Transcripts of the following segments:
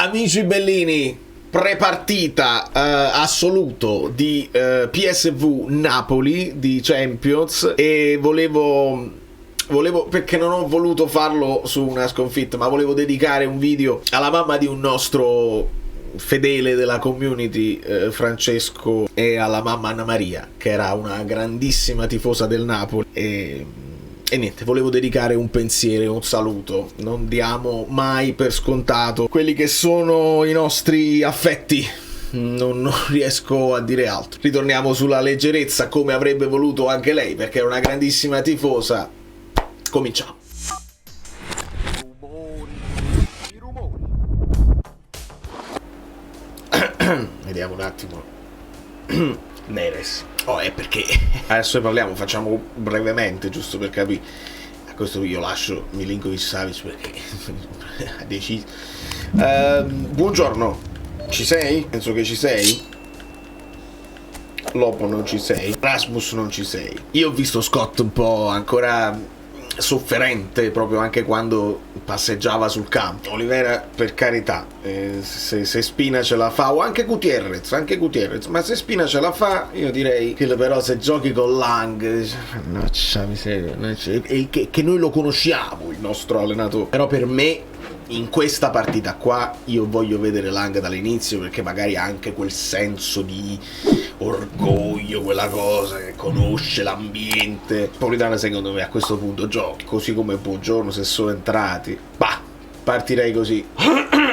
Amici bellini, prepartita assoluto di PSV Napoli di Champions, e volevo perché non ho voluto farlo su una sconfitta, ma volevo dedicare un video alla mamma di un nostro fedele della community, Francesco, e alla mamma Anna Maria, che era una grandissima tifosa del Napoli, e niente, volevo dedicare un pensiero e un saluto. Non diamo mai per scontato quelli che sono i nostri affetti. Non riesco a dire altro. Ritorniamo sulla leggerezza, come avrebbe voluto anche lei, perché è una grandissima tifosa. Cominciamo. I rumori. Vediamo un attimo. Neres. Oh, è perché adesso ne parliamo, facciamo brevemente, giusto per capire. A questo io lascio Milinkovic-Savic perché ha deciso. Buongiorno, ci sei? Penso che ci sei. Lopo non ci sei. Rasmus non ci sei. Io ho visto Scott un po' ancora sofferente, proprio anche quando passeggiava sul campo. Olivera, per carità, se Spina ce la fa, o anche Gutierrez, ma se Spina ce la fa, io direi che però se giochi con Lang, no, miseria, che noi lo conosciamo il nostro allenatore, però per me in questa partita qua io voglio vedere Lang dall'inizio, perché magari ha anche quel senso di orgoglio, quella cosa che conosce l'ambiente. Politano secondo me a questo punto giochi, così come Buongiorno, se sono entrati. Bah, partirei così.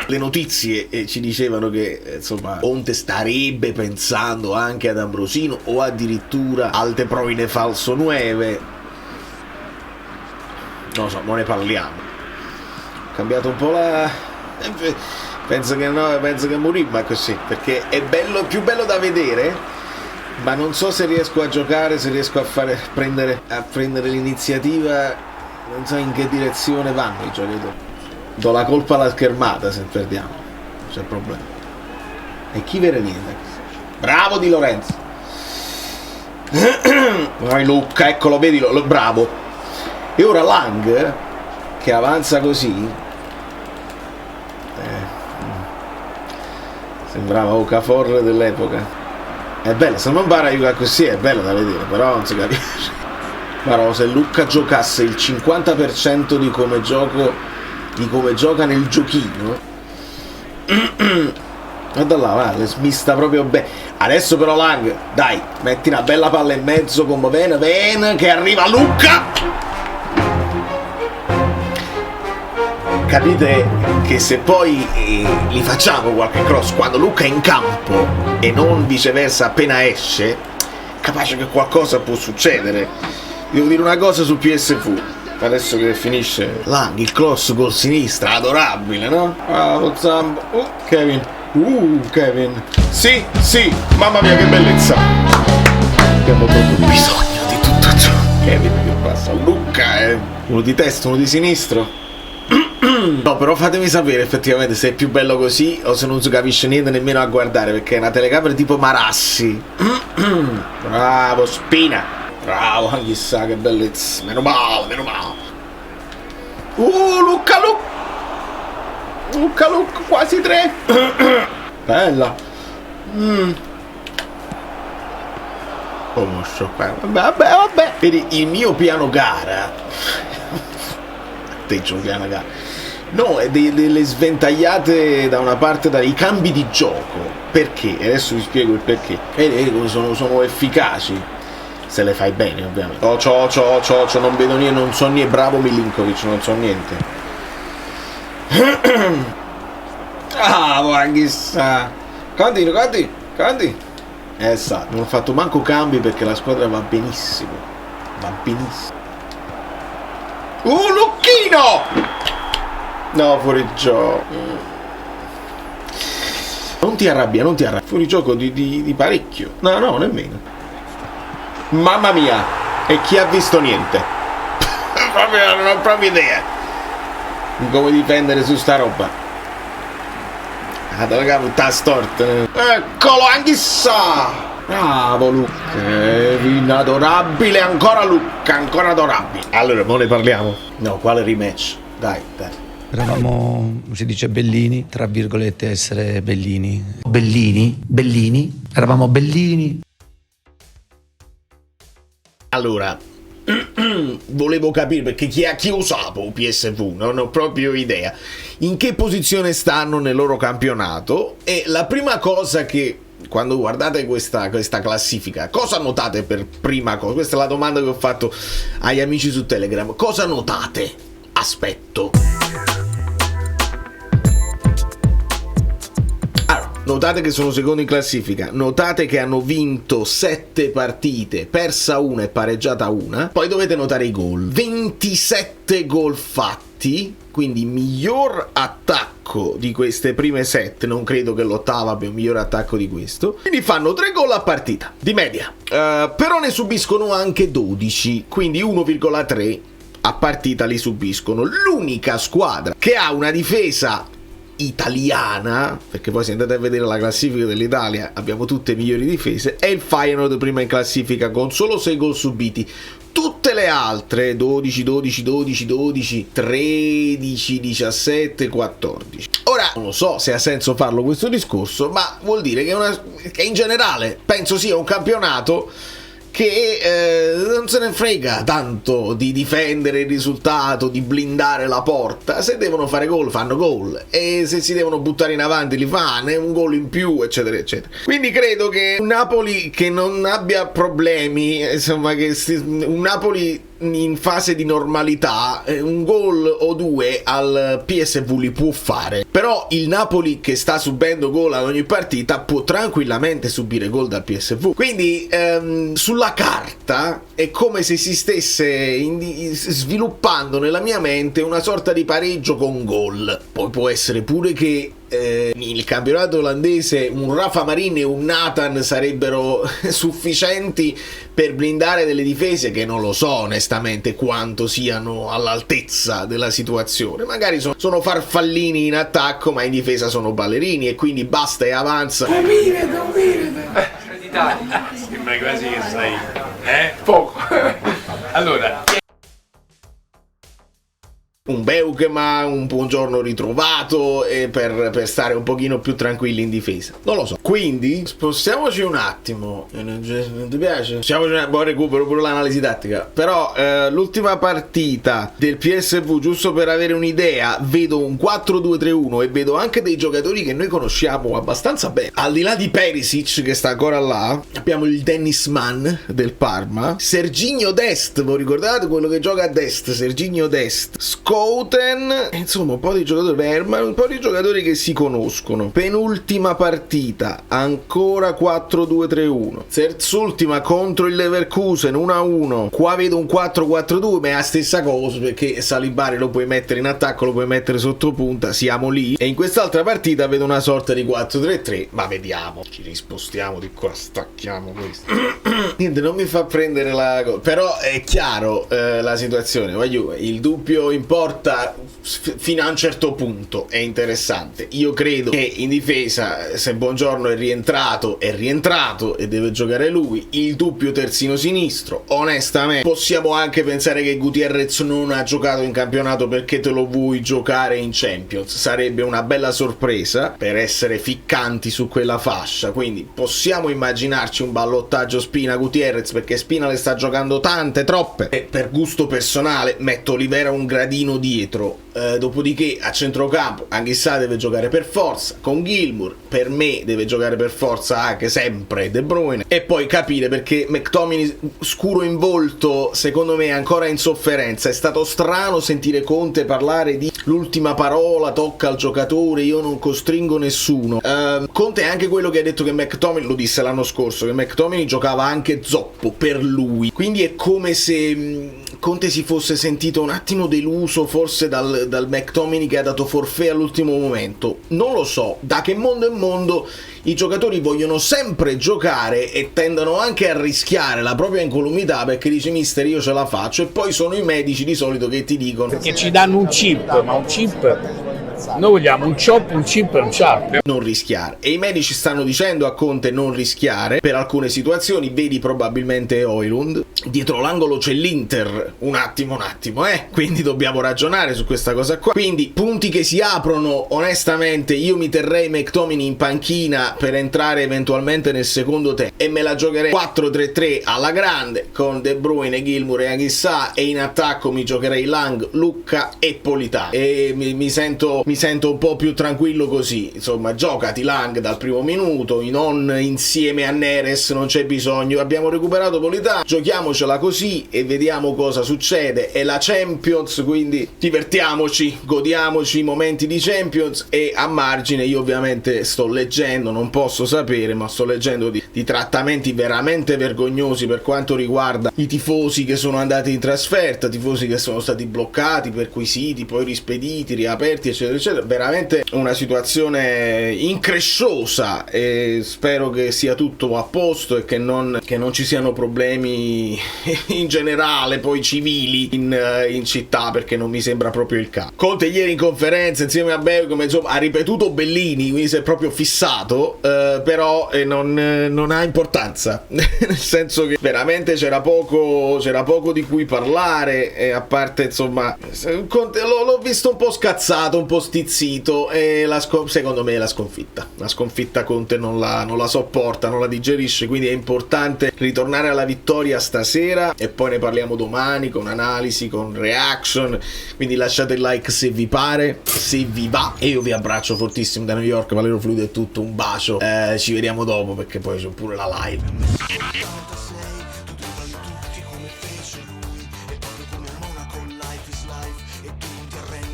Le notizie ci dicevano che insomma Conte starebbe pensando anche ad Ambrosino, o addirittura alte proine falso 9. Non lo so, non ne parliamo. Cambiato un po' la... penso che Mourinho è così, perché è bello, più bello da vedere, ma non so se riesco a giocare, se riesco a prendere l'iniziativa. Non so in che direzione vanno i giocatori. Do la colpa alla schermata se perdiamo, non c'è problema. E chi vede niente? Bravo Di Lorenzo. Vai Luca, eccolo, vedilo, bravo. E ora Lang che avanza così, sembrava Okafor dell'epoca. È bello, se non bara giocare così è bello da vedere, però non si capisce. Però se Luca giocasse il 50% di come gioca nel giochino, guarda là, va, le smista proprio bene. Adesso però Lang, dai, metti una bella palla in mezzo come Ven, che arriva Luca. Capite che se poi gli facciamo qualche cross quando Luca è in campo e non viceversa appena esce, capace che qualcosa può succedere. Devo dire una cosa su PSV, adesso che finisce Lang, il cross col sinistra, adorabile, no? Bravo Zambo. Kevin. Kevin. Sì, mamma mia che bellezza. Abbiamo proprio bisogno di tutto ciò. Kevin che passa. Luca è uno di testa, uno di sinistro. No, però fatemi sapere effettivamente se è più bello così o se non si capisce niente nemmeno a guardare, perché è una telecamera tipo Marassi. Bravo Spina. Bravo, chissà che bellezza. Meno male. Luca, quasi 3. Bella. Vabbè. Vedi, il mio piano gara. Piano gara. No, è delle sventagliate da una parte, dai cambi di gioco. Perché? Adesso vi spiego il perché. Vedete come sono efficaci. Se le fai bene, ovviamente. Non vedo niente, non so niente. Bravo Milinkovic, non so niente. Bravo, chissà. Canti. Esatto, non ho fatto manco cambi perché la squadra va benissimo. Lucchino! No, fuori gioco. Non ti arrabbia. Fuori gioco di parecchio. No, nemmeno. Mamma mia. E chi ha visto niente? Non ho proprio idea come difendere su sta roba. La storta. Eccolo, anch'issa. Bravo Luca. Kevin, adorabile. Ancora Luca, ancora adorabile. Allora, non ne parliamo? No, quale rematch? Dai. Eravamo, si dice bellini, tra virgolette essere bellini. Bellini, eravamo bellini. Allora, volevo capire, perché chi ha usato PSV, non ho proprio idea in che posizione stanno nel loro campionato. E la prima cosa che, quando guardate questa classifica, cosa notate per prima cosa? Questa è la domanda che ho fatto agli amici su Telegram. Cosa notate? Aspetto. Allora, notate che sono secondi in classifica, notate che hanno vinto 7 partite, persa una e pareggiata una. Poi dovete notare i gol: 27 gol fatti, quindi miglior attacco di queste prime 7. Non credo che l'ottava abbia un miglior attacco di questo. Quindi fanno 3 gol a partita di media, però ne subiscono anche 12, quindi 1,3 a partita li subiscono. L'unica squadra che ha una difesa italiana, perché poi se andate a vedere la classifica dell'Italia abbiamo tutte migliori difese, è il Feyenoord, prima in classifica con solo 6 gol subiti. Tutte le altre 12, 12, 12, 12, 13, 17, 14. Ora non lo so se ha senso farlo questo discorso, ma vuol dire che in generale penso sia un campionato che non se ne frega tanto di difendere il risultato, di blindare la porta. Se devono fare gol fanno gol, e se si devono buttare in avanti li fanno, un gol in più, eccetera eccetera. Quindi credo che un Napoli che non abbia problemi, insomma, un Napoli in fase di normalità, un gol o due al PSV li può fare. Però il Napoli che sta subendo gol ad ogni partita può tranquillamente subire gol dal PSV. Quindi sulla carta è come se si stesse sviluppando nella mia mente una sorta di pareggio con gol. Poi può essere pure che il campionato olandese un Rafa Marin e un Nathan sarebbero sufficienti per blindare delle difese che non lo so onestamente quanto siano all'altezza della situazione. Magari sono farfallini in attacco, ma in difesa sono ballerini, e quindi basta e avanza. Non sembra quasi che sai poco. Allora, un Beukema, un buongiorno ritrovato, per stare un pochino più tranquilli in difesa. Non lo so. Quindi spostiamoci un attimo. Non ti piace? Spostiamoci un po', recupero pure l'analisi tattica. Però l'ultima partita del PSV, giusto per avere un'idea, vedo un 4-2-3-1 e vedo anche dei giocatori che noi conosciamo abbastanza bene. Al di là di Perisic, che sta ancora là, abbiamo il Dennis Mann del Parma, Serginho Dest, voi ricordate quello che gioca a Dest? Serginho Dest, Scouten, insomma un po' di giocatori, Verman, un po' di giocatori che si conoscono. Penultima partita, ancora 4-2-3-1. Terzultima contro il Leverkusen 1-1. Qua vedo un 4-4-2, ma è la stessa cosa, perché Salibari lo puoi mettere in attacco, lo puoi mettere sotto punta, siamo lì. E in quest'altra partita vedo una sorta di 4-3-3, ma vediamo, ci rispostiamo di qua, stacchiamo questo. Niente, non mi fa prendere la cosa, però è chiaro la situazione, voglio, il dubbio importa fino a un certo punto, è interessante. Io credo che in difesa, se Buongiorno è rientrato e deve giocare lui. Il dubbio terzino sinistro, onestamente possiamo anche pensare che Gutierrez non ha giocato in campionato perché te lo vuoi giocare in Champions. Sarebbe una bella sorpresa per essere ficcanti su quella fascia, quindi possiamo immaginarci un ballottaggio Spina-Gutierrez, perché Spina le sta giocando tante, troppe, e per gusto personale metto Olivera un gradino dietro. Dopodiché a centrocampo Anghissà deve giocare per forza con Gilmour, per me deve giocare per forza anche sempre De Bruyne, e poi capire perché McTominay scuro in volto secondo me è ancora in sofferenza. È stato strano sentire Conte parlare di l'ultima parola tocca al giocatore, io non costringo nessuno. Conte è anche quello che ha detto che McTominay, lo disse l'anno scorso, che McTominay giocava anche zoppo per lui, quindi è come se Conte si fosse sentito un attimo deluso forse dal McTominay che ha dato forfait all'ultimo momento. Non lo so, da che mondo è mondo i giocatori vogliono sempre giocare e tendono anche a rischiare la propria incolumità, perché dice mister io ce la faccio, e poi sono i medici di solito che ti dicono perché ci danno un chip, ma un chip noi vogliamo un chop, un chip e un chap. Non rischiare, e i medici stanno dicendo a Conte non rischiare per alcune situazioni. Vedi probabilmente Højlund, dietro l'angolo c'è l'Inter, un attimo, quindi dobbiamo ragionare su questa cosa qua. Quindi punti che si aprono, onestamente io mi terrei McTominay in panchina per entrare eventualmente nel secondo tempo e me la giocherei 4-3-3 alla grande con De Bruyne, Gilmour e Anghissà, e in attacco mi giocherei Lang, Lucca e Politano, e mi sento un po' più tranquillo così. Insomma, giocati Lang dal primo minuto, non insieme a Neres, non c'è bisogno, abbiamo recuperato Politano, giochiamocela così e vediamo cosa succede. È la Champions, quindi divertiamoci, godiamoci i momenti di Champions. E a margine io ovviamente sto leggendo, non posso sapere, ma sto leggendo di trattamenti veramente vergognosi per quanto riguarda i tifosi che sono andati in trasferta, tifosi che sono stati bloccati, perquisiti, poi rispediti, riaperti, eccetera eccetera. Veramente una situazione incresciosa, e spero che sia tutto a posto e che non ci siano problemi in generale poi civili in città, perché non mi sembra proprio il caso. Conte ieri in conferenza insieme a Bergamo, insomma, ha ripetuto Bellini, quindi si è proprio fissato, però non ha importanza nel senso che veramente c'era poco di cui parlare, e a parte insomma Conte l'ho visto un po' scazzato, un po' stizzito, e secondo me la sconfitta Conte non la sopporta, non la digerisce, quindi è importante ritornare alla vittoria stasera e poi ne parliamo domani con analisi, con reaction. Quindi lasciate il like se vi pare, se vi va, e io vi abbraccio fortissimo da New York. Valerio Fluido è tutto, un bacio, ci vediamo dopo perché poi c'è pure la live.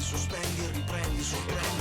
Sospendi e riprendi, sorprendi.